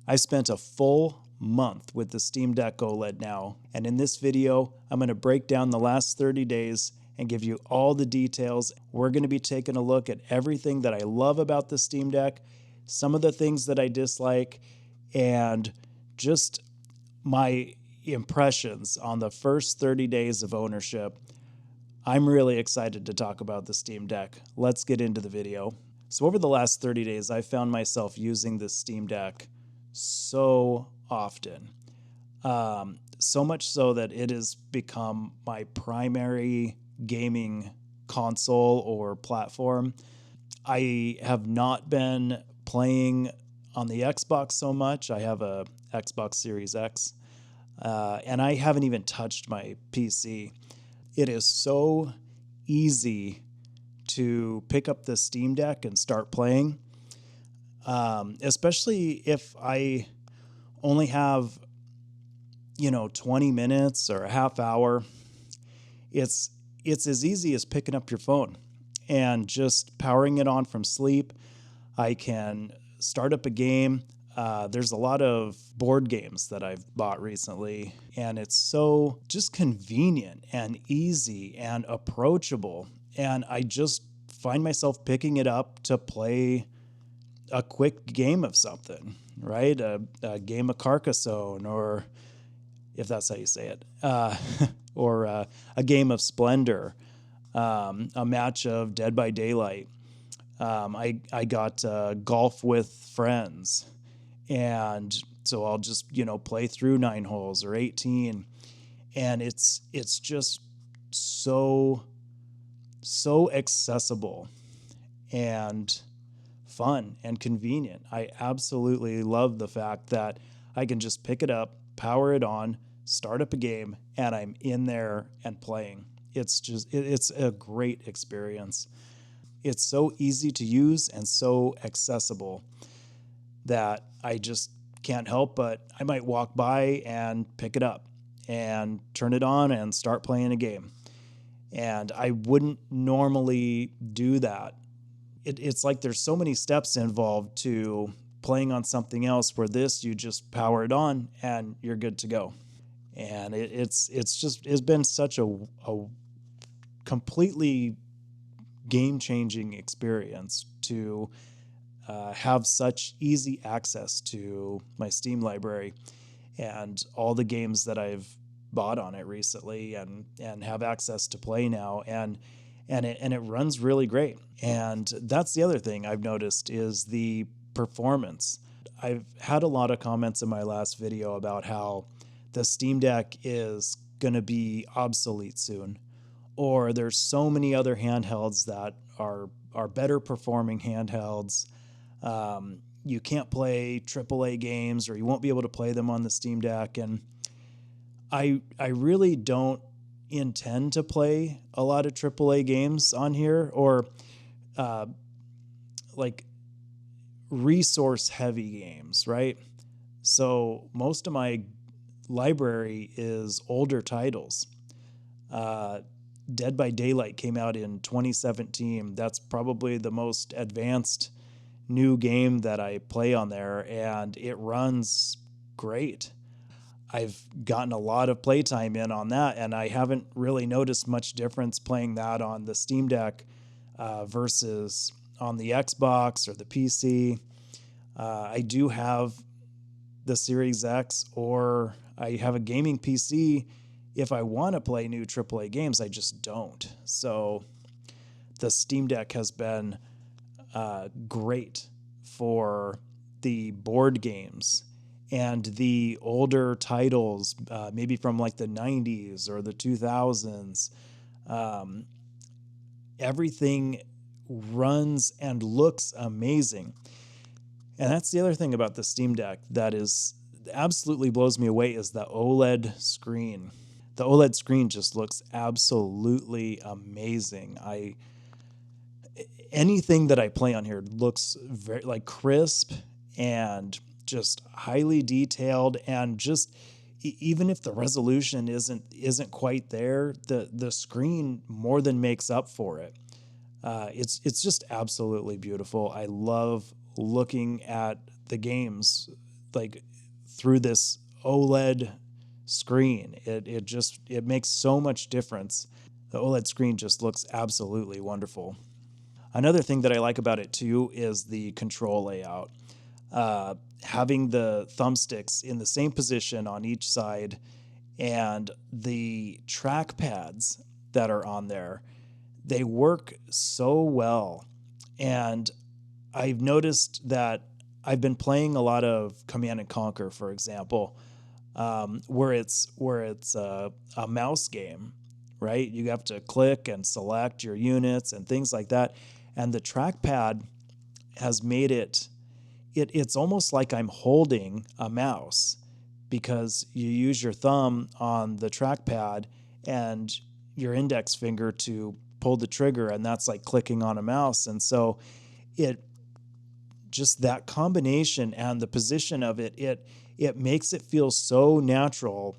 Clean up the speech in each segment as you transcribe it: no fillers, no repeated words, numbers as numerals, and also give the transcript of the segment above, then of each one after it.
I spent a full month with the Steam Deck OLED now, and in this video, I'm going to break down the last 30 days and give you all the details. We're going to be taking a look at everything that I love about the Steam Deck, some of the things that I dislike, and just my impressions on the first 30 days of ownership. I'm really excited to talk about the Steam Deck. Let's get into the video. So over the last 30 days, I found myself using the Steam Deck so often. So much so that it has become my primary gaming console or platform. I have not been playing on the Xbox so much. I have a Xbox Series X, and I haven't even touched my PC. It is so easy to pick up the Steam Deck and start playing, especially if I only have 20 minutes or a half hour. It's as easy as picking up your phone and just powering it on from sleep. I can start up a game. There's a lot of board games that I've bought recently, and it's so just convenient and easy and approachable. And I just find myself picking it up to play a quick game of something, right? A game of Carcassonne, or if that's how you say it, or a game of Splendor, a match of Dead by Daylight. I got Golf with Friends, and so I'll just play through 9 holes or 18, and it's just so accessible and fun and convenient. I absolutely love the fact that I can just pick it up, power it on, start up a game, and I'm in there and playing. It's a great experience. It's so easy to use and so accessible that I just can't help but I might walk by and pick it up and turn it on and start playing a game. And I wouldn't normally do that. It's like there's so many steps involved to playing on something else, where this, you just power it on and you're good to go. And it's been such a completely game-changing experience to have such easy access to my Steam library and all the games that I've bought on it recently and have access to play now, and it runs really great. And that's the other thing I've noticed is the performance. I've had a lot of comments in my last video about how the Steam Deck is going to be obsolete soon, or there's so many other handhelds that are better performing handhelds. You can't play AAA games, or you won't be able to play them on the Steam Deck. And I really don't intend to play a lot of AAA games on here, or like resource heavy games, right? So most of my library is older titles. Dead by Daylight came out in 2017. That's probably the most advanced new game that I play on there, and it runs great. I've gotten a lot of playtime in on that, and I haven't really noticed much difference playing that on the Steam Deck versus on the Xbox or the PC. I do have the Series X, or I have a gaming PC. If I want to play new AAA games, I just don't. So the Steam Deck has been great for the board games and the older titles, maybe from like the 90s or the 2000s. Everything runs and looks amazing. And that's the other thing about the Steam Deck that is absolutely blows me away, is the OLED screen. The OLED screen just looks absolutely amazing. Anything that I play on here looks very crisp and just highly detailed, and just even if the resolution isn't quite there, the screen more than makes up for it. It's just absolutely beautiful. I love looking at the games like through this OLED screen. It makes so much difference. The OLED screen just looks absolutely wonderful. Another thing that I like about it too is the control layout. Having the thumbsticks in the same position on each side and the trackpads that are on there, they work so well. And I've noticed that I've been playing a lot of Command and Conquer, for example, where it's a mouse game, right? You have to click and select your units and things like that, and the trackpad has made it's almost like I'm holding a mouse, because you use your thumb on the trackpad and your index finger to pull the trigger, and that's like clicking on a mouse. And so it just that combination and the position of it makes it feel so natural,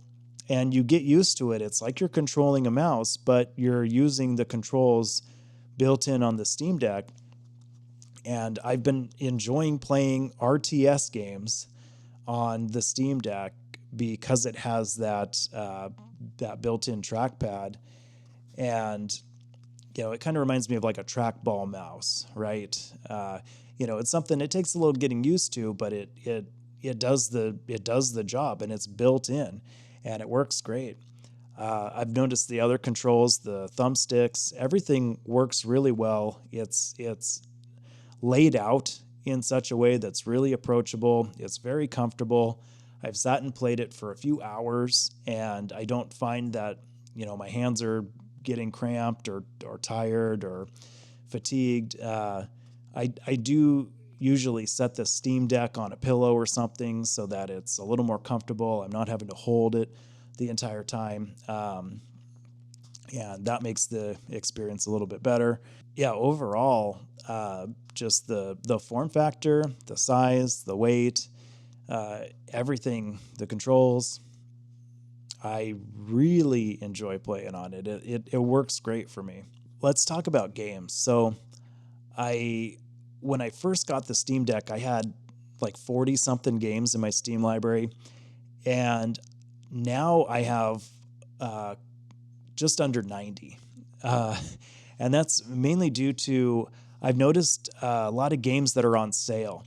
and you get used to it. It's like you're controlling a mouse, but you're using the controls built in on the Steam Deck. And I've been enjoying playing RTS games on the Steam Deck because it has that built-in trackpad. And it kind of reminds me of like a trackball mouse, right? It's something, it takes a little getting used to, but it does the job, and it's built in, and it works great. I've noticed the other controls, the thumbsticks, everything works really well. It's laid out in such a way that's really approachable. It's very comfortable. I've sat and played it for a few hours, and I don't find that my hands are getting cramped or tired or fatigued. I do usually set the Steam Deck on a pillow or something so that it's a little more comfortable. I'm not having to hold it the entire time. And that makes the experience a little bit better. Yeah, overall, just the form factor, the size, the weight, everything, the controls, I really enjoy playing on it. It works great for me. Let's talk about games. So when I first got the Steam Deck, I had like 40 something games in my Steam library, and now I have just under 90. And that's mainly due to, I've noticed a lot of games that are on sale.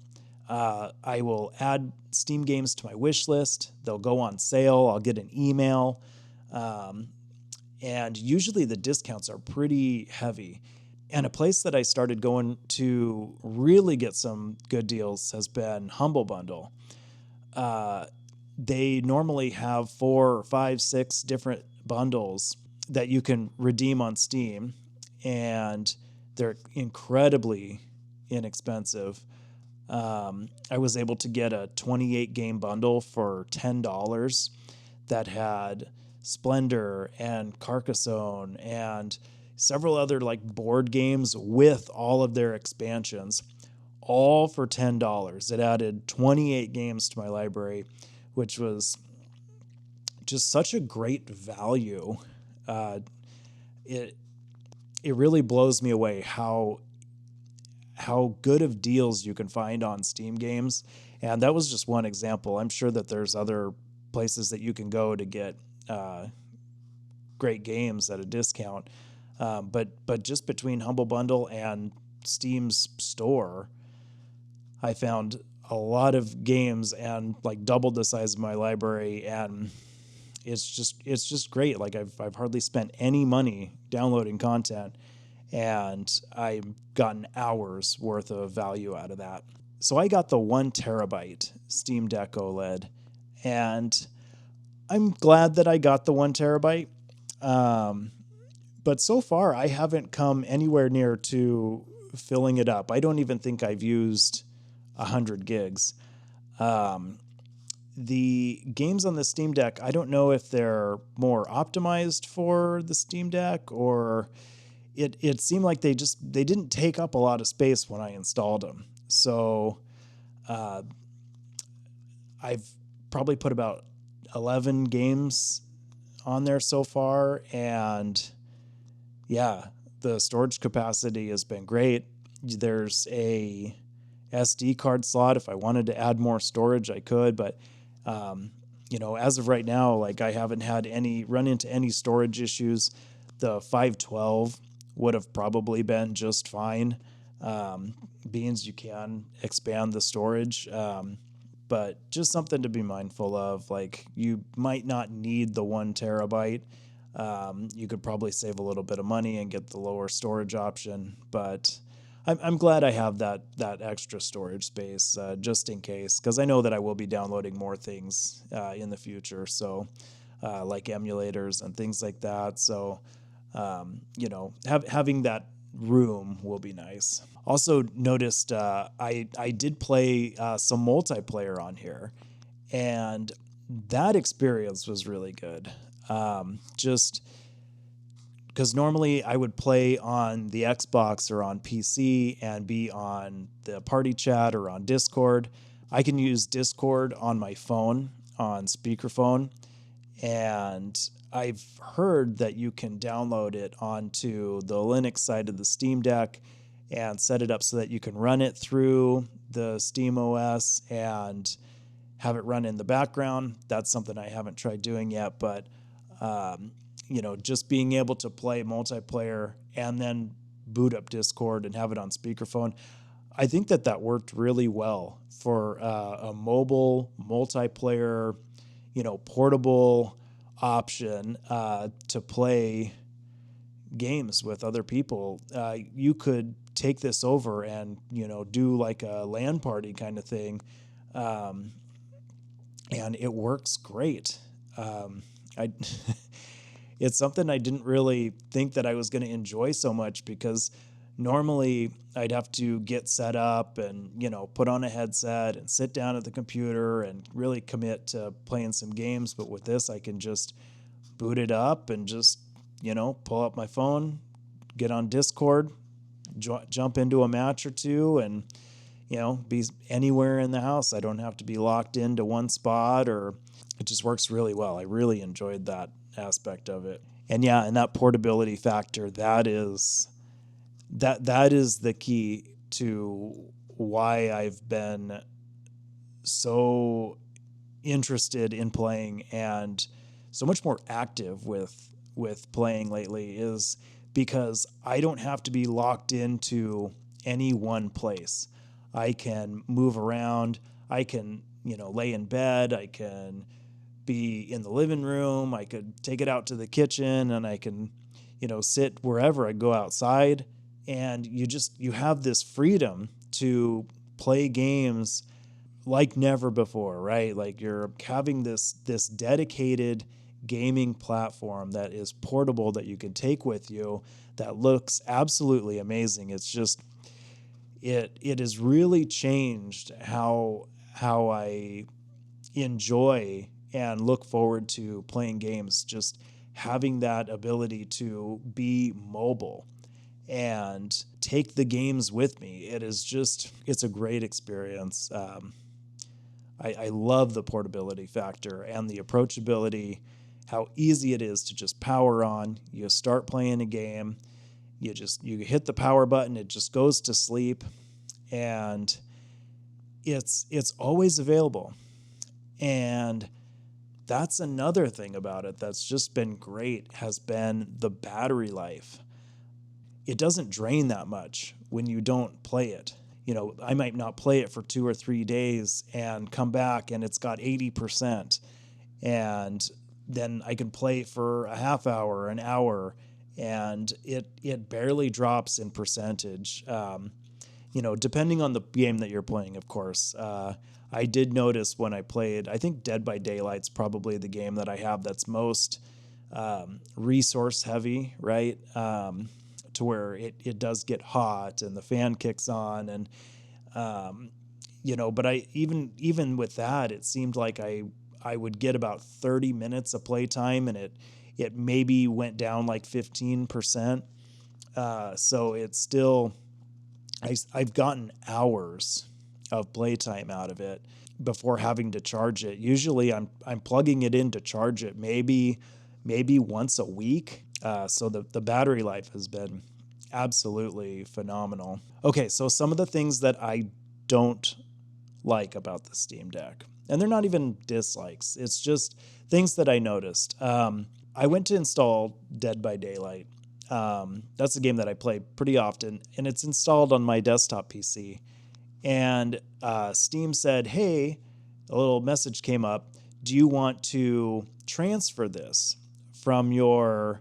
I will add Steam games to my wish list. They'll go on sale. I'll get an email. And usually the discounts are pretty heavy. And a place that I started going to really get some good deals has been Humble Bundle. They normally have 4, 5, 6 different bundles that you can redeem on Steam, and they're incredibly inexpensive. I was able to get a 28 game bundle for $10 that had Splendor and Carcassonne and several other like board games with all of their expansions, all for $10. It added 28 games to my library, which was just such a great value. It really blows me away how good of deals you can find on Steam games. And that was just one example. I'm sure that there's other places that you can go to get great games at a discount. But just between Humble Bundle and Steam's store, I found a lot of games and like doubled the size of my library, and it's just great. Like I've hardly spent any money downloading content, and I've gotten hours worth of value out of that. So I got the 1 terabyte Steam Deck OLED, and I'm glad that I got the 1 terabyte. But so far I haven't come anywhere near to filling it up. I don't even think I've used 100 gigs. The games on the Steam Deck, I don't know if they're more optimized for the Steam Deck, or it seemed like they didn't take up a lot of space when I installed them. So I've probably put about 11 games on there so far, and yeah, the storage capacity has been great. There's a SD card slot. If I wanted to add more storage, I could, but as of right now, like I haven't had run into any storage issues. The 512 would have probably been just fine. Being you can expand the storage, but just something to be mindful of. Like you might not need the 1 terabyte. You could probably save a little bit of money and get the lower storage option, but I'm glad I have that extra storage space just in case, because I know that I will be downloading more things in the future. So like emulators and things like that. So having that room will be nice. Also noticed I did play some multiplayer on here, and that experience was really good. Just because normally I would play on the Xbox or on PC and be on the party chat or on Discord. I can use Discord on my phone, on speakerphone, and I've heard that you can download it onto the Linux side of the Steam Deck and set it up so that you can run it through the Steam OS and have it run in the background. That's something I haven't tried doing yet, but just being able to play multiplayer and then boot up Discord and have it on speakerphone, I think that worked really well for a mobile multiplayer, portable option to play games with other people. You could take this over and do like a LAN party kind of thing, and it works great. I It's something I didn't really think that I was going to enjoy so much, because normally I'd have to get set up and, put on a headset and sit down at the computer and really commit to playing some games. But with this, I can just boot it up and just, pull up my phone, get on Discord, jump into a match or two, and, be anywhere in the house. I don't have to be locked into one spot, or it just works really well. I really enjoyed that aspect of it. And that portability factor, that is the key to why I've been so interested in playing and so much more active with playing lately, is because I don't have to be locked into any one place. I can move around. I can, lay in bed. I can be in the living room. I could take it out to the kitchen, and I can, sit wherever. I go outside, and you have this freedom to play games like never before, right? Like you're having this dedicated gaming platform that is portable, that you can take with you, that looks absolutely amazing. It's just it has really changed how I enjoy and look forward to playing games. Just having that ability to be mobile and take the games with me. It's a great experience. I love the portability factor and the approachability, how easy it is to just power on. You start playing a game, you hit the power button, it just goes to sleep, and it's always available. And that's another thing about it that's just been great, has been the battery life. It doesn't drain that much when you don't play it. I might not play it for 2 or 3 days and come back and it's got 80%. And then I can play for a half hour, an hour, and it barely drops in percentage. Depending on the game that you're playing, of course. I did notice when I played, I think Dead by Daylight's probably the game that I have that's most resource heavy, right? To where it does get hot and the fan kicks on, and but I even with that, it seemed like I would get about 30 minutes of playtime, and it maybe went down like 15%. So it's still, I've gotten hours of playtime out of it before having to charge it. Usually I'm plugging it in to charge it maybe once a week. So the battery life has been absolutely phenomenal. Okay, so some of the things that I don't like about the Steam Deck. And they're not even dislikes. It's just things that I noticed. I went to install Dead by Daylight. That's a game that I play pretty often, and it's installed on my desktop PC. And Steam said, hey, a little message came up. Do you want to transfer this from your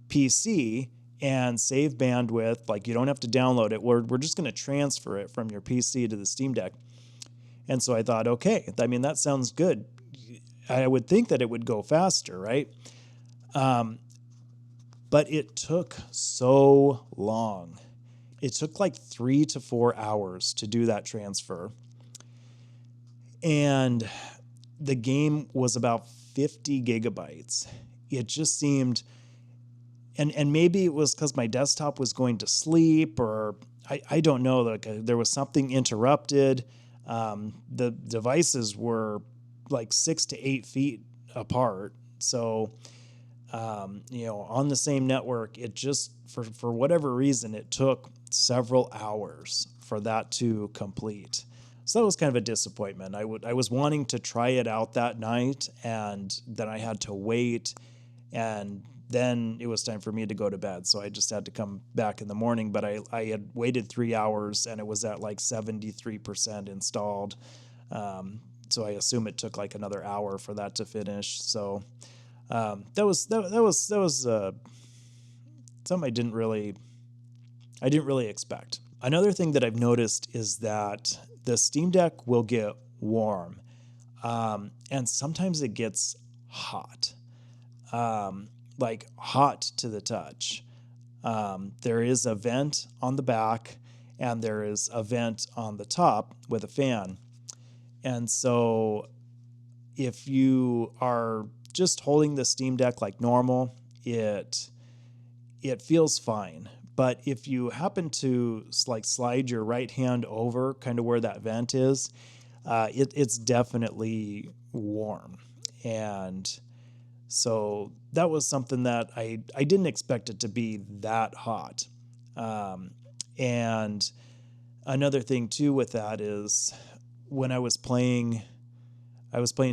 PC and save bandwidth? Like, you don't have to download it. We're just going to transfer it from your PC to the Steam Deck. And so I thought, okay, I mean, that sounds good. I would think that it would go faster, right? But it took so long. It took like 3 to 4 hours to do that transfer. And the game was about 50 gigabytes. It just seemed, and maybe it was because my desktop was going to sleep, or I don't know, like there was something interrupted. The devices were like 6 to 8 feet apart. So, on the same network, it just, for whatever reason, it took several hours for that to complete. So that was kind of a disappointment. I was wanting to try it out that night, and then I had to wait, and then it was time for me to go to bed. So I just had to come back in the morning, but I had waited 3 hours, and it was at like 73% installed. So I assume it took like another hour for that to finish. So that was something I didn't really expect. Another thing that I've noticed is that the Steam Deck will get warm, and sometimes it gets hot, like hot to the touch. There is a vent on the back, and there is a vent on the top with a fan. And so if you are just holding the Steam Deck like normal, it feels fine. But if you happen to like slide your right hand over kind of where that vent is, it's definitely warm. And so that was something that I didn't expect it to be that hot. And another thing too with that is when I was playing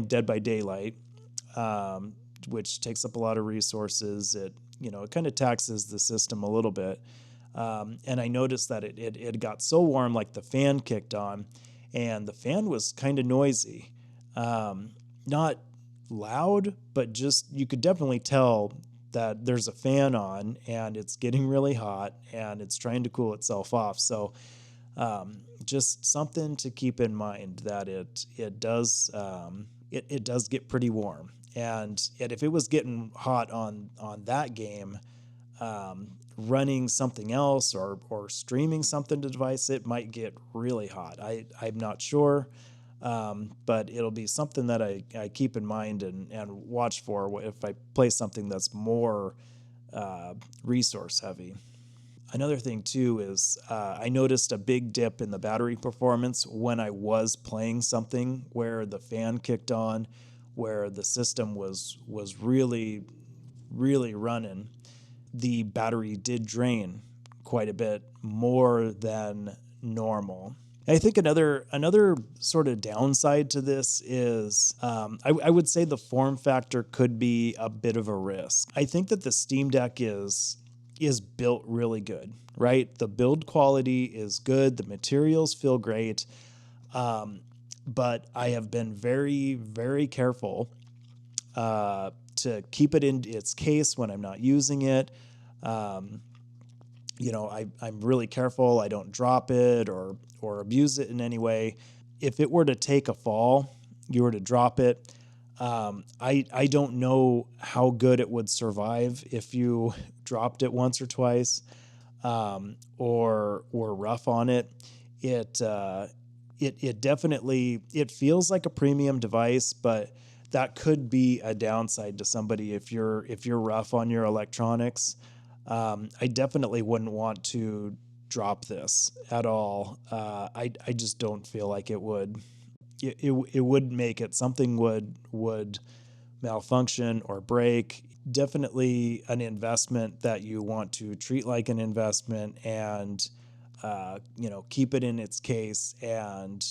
Dead by Daylight, which takes up a lot of resources. It kind of taxes the system a little bit. And I noticed that it got so warm, like the fan kicked on, and the fan was kind of noisy. Not loud, but just you could definitely tell that there's a fan on and it's getting really hot and it's trying to cool itself off. So just something to keep in mind, that it does get pretty warm. And if it was getting hot on that game, running something else or streaming something to the device, it might get really hot. I'm not sure, but it'll be something that I keep in mind and watch for if I play something that's more resource heavy. Another thing too is I noticed a big dip in the battery performance when I was playing something where the fan kicked on, where the system was really, really running. The battery did drain quite a bit more than normal. I think another sort of downside to this is I would say the form factor could be a bit of a risk. I think that the Steam Deck is built really good, right? The build quality is good. The materials feel great. But I have been very, very careful to keep it in its case when I'm not using it. I'm really careful. I don't drop it or abuse it in any way. If it were to take a fall, you were to drop it, I don't know how good it would survive if you dropped it once or twice, or were rough on it. It definitely, it feels like a premium device, but that could be a downside to somebody if you're rough on your electronics. I definitely wouldn't want to drop this at all. I just don't feel like it would. It would make it, something would malfunction or break. Definitely an investment that you want to treat like an investment, and keep it in its case and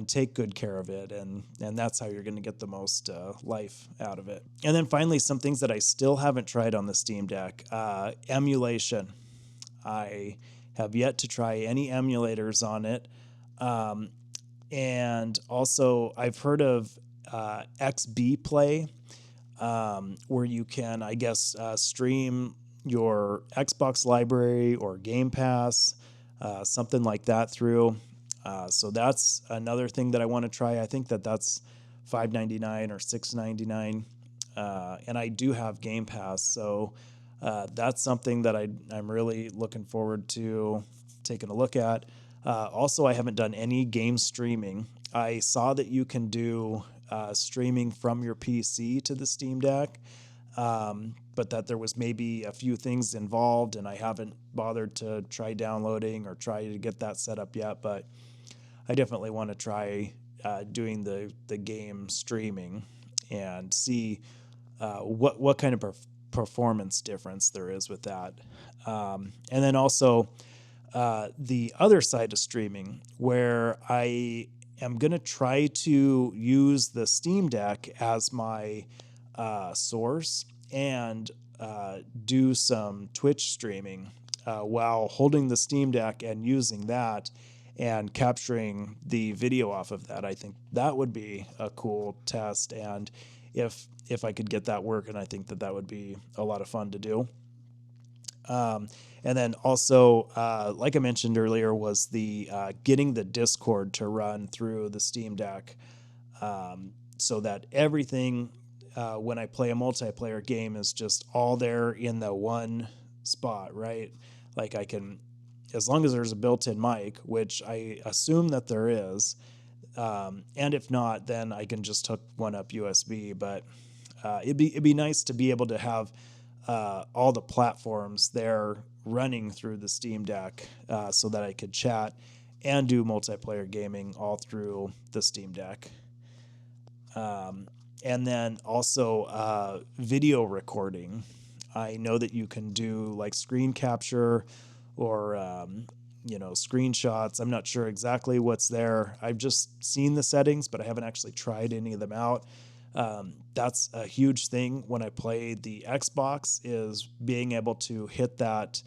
take good care of it, and that's how you're going to get the most life out of it. And then finally, some things that I still haven't tried on the Steam Deck: emulation. I have yet to try any emulators on it, and also I've heard of XB Play, where you can, I guess, stream your Xbox library or Game Pass, something like that through. So that's another thing that I want to try. I think that's $5.99 or $6.99, and I do have Game Pass, so that's something that I'm really looking forward to taking a look at. Also, I haven't done any game streaming. I saw that you can do streaming from your PC to the Steam Deck, but that there was maybe a few things involved, and I haven't bothered to try downloading or try to get that set up yet. But I definitely want to try doing the game streaming and see what kind of performance difference there is with that. And then also the other side of streaming, where I am going to try to use the Steam Deck as my source and do some Twitch streaming while holding the Steam Deck and using that and capturing the video off of that. I think that would be a cool test, and if I could get that working, I think that would be a lot of fun to do. And then also, like I mentioned earlier, was the getting the Discord to run through the Steam Deck, so that everything, when I play a multiplayer game, is just all there in the one spot, right? Like I can, as long as there's a built-in mic, which I assume that there is, and if not, then I can just hook one up USB. But it'd be nice to be able to have all the platforms there running through the Steam Deck, so that I could chat and do multiplayer gaming all through the Steam Deck. And then also video recording. I know that you can do like screen capture or screenshots. I'm not sure exactly what's there. I've just seen the settings, but I haven't actually tried any of them out. That's a huge thing when I play the Xbox, is being able to hit that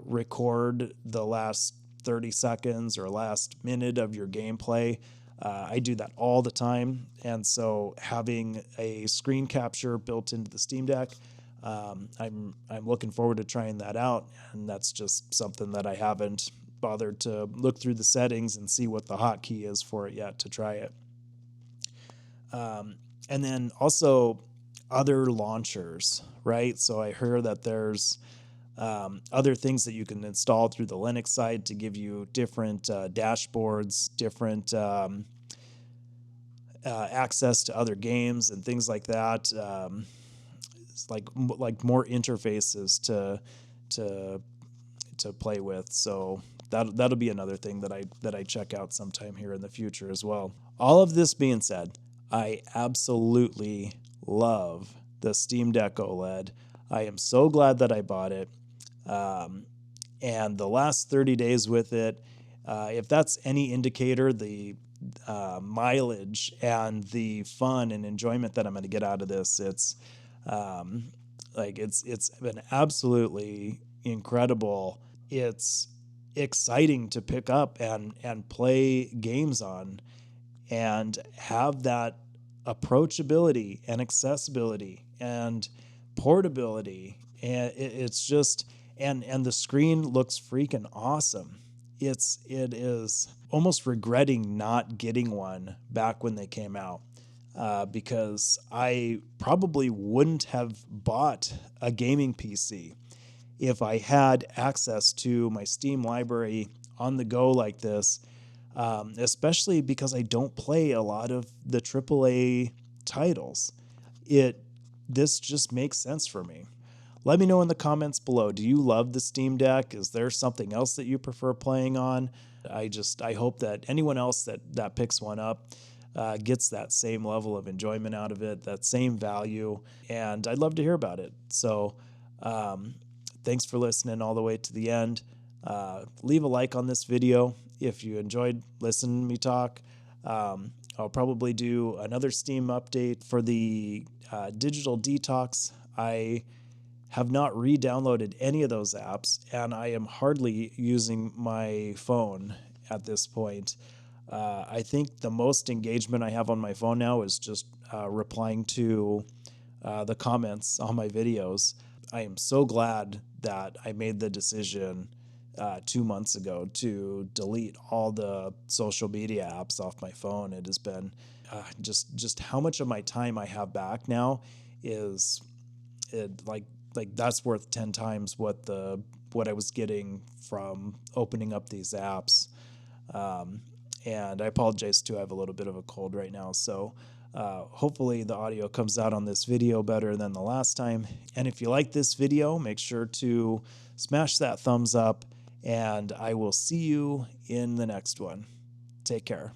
record the last 30 seconds or last minute of your gameplay. I do that all the time, and so having a screen capture built into the Steam Deck, I'm looking forward to trying that out, and that's just something that I haven't bothered to look through the settings and see what the hotkey is for it yet to try it. And then also other launchers, right? So I heard that there's other things that you can install through the Linux side to give you different dashboards, different access to other games and things like that. It's like more interfaces to play with. So that'll be another thing that I check out sometime here in the future as well. All of this being said, I absolutely love the Steam Deck OLED. I am so glad that I bought it. And the last 30 days with it, if that's any indicator, the mileage and the fun and enjoyment that I'm going to get out of this, it's been absolutely incredible. It's exciting to pick up and play games on and have that approachability and accessibility and portability. And it's just, and the screen looks freaking awesome. It is almost regretting not getting one back when they came out, because I probably wouldn't have bought a gaming PC if I had access to my Steam library on the go like this, especially because I don't play a lot of the AAA titles. This just makes sense for me. Let me know in the comments below. Do you love the Steam Deck? Is there something else that you prefer playing on? I hope that anyone else that picks one up gets that same level of enjoyment out of it, that same value, and I'd love to hear about it. So thanks for listening all the way to the end. Leave a like on this video if you enjoyed listening to me talk. I'll probably do another Steam update for the digital detox. I have not re-downloaded any of those apps, and I am hardly using my phone at this point. I think the most engagement I have on my phone now is just replying to the comments on my videos. I am so glad that I made the decision 2 months ago to delete all the social media apps off my phone. It has been just how much of my time I have back now is like that's worth 10 times what I was getting from opening up these apps. And I apologize too, I have a little bit of a cold right now, so hopefully the audio comes out on this video better than the last time. And if you like this video, make sure to smash that thumbs up, and I will see you in the next one. Take care.